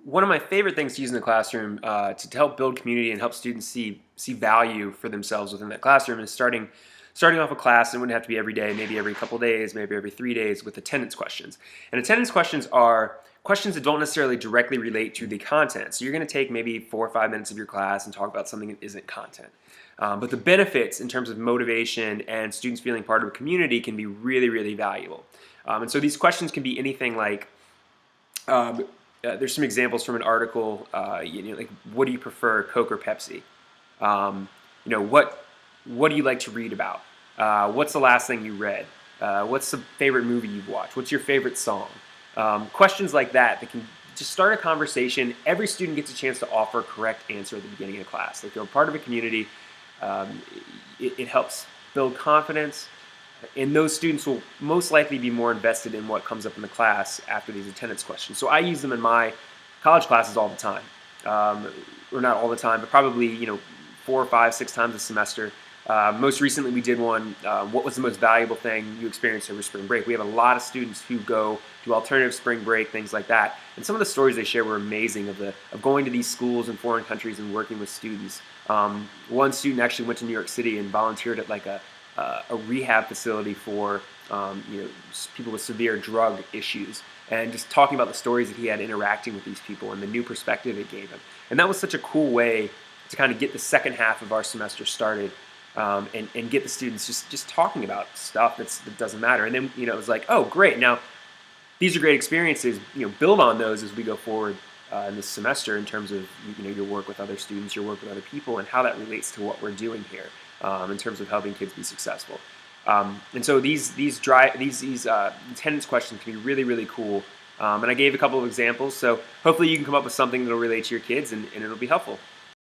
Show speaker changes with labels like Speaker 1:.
Speaker 1: One of my favorite things to use in the classroom to help build community and help students see value for themselves within that classroom is starting off a class. It wouldn't have to be every day, maybe every couple days, maybe every 3 days, with attendance questions. And attendance questions are questions that don't necessarily directly relate to the content. So you're going to take maybe 4 or 5 minutes of your class and talk about something that isn't content. But the benefits in terms of motivation and students feeling part of a community can be really, really valuable. And so these questions can be anything like, um, there's some examples from an article. Like, what do you prefer, Coke or Pepsi? Um, what do you like to read about? What's the last thing you read? What's the favorite movie you've watched? What's your favorite song? Questions like that can just start a conversation. Every student gets a chance to offer a correct answer at the beginning of class. They feel part of a community. Um, it helps build confidence, and those students will most likely be more invested in what comes up in the class after these attendance questions. So I use them in my college classes all the time, or not all the time, but probably 4 or 5, 6 times a semester. Most recently, we did one. What was the most valuable thing you experienced over spring break? We have a lot of students who go to alternative spring break, things like that. And some of the stories they share were amazing of going to these schools in foreign countries and working with students. One student actually went to New York City and volunteered at like a rehab facility for people with severe drug issues, and just talking about the stories that he had interacting with these people and the new perspective it gave him. And that was such a cool way to kind of get the second half of our semester started, and get the students just talking about stuff that doesn't matter. And then it was like, oh great, now these are great experiences. Build on those as we go forward in this semester in terms of your work with other students, your work with other people, and how that relates to what we're doing here in terms of helping kids be successful. And so these attendance questions can be really, really cool. And I gave a couple of examples, so hopefully you can come up with something that'll relate to your kids, and it'll be helpful.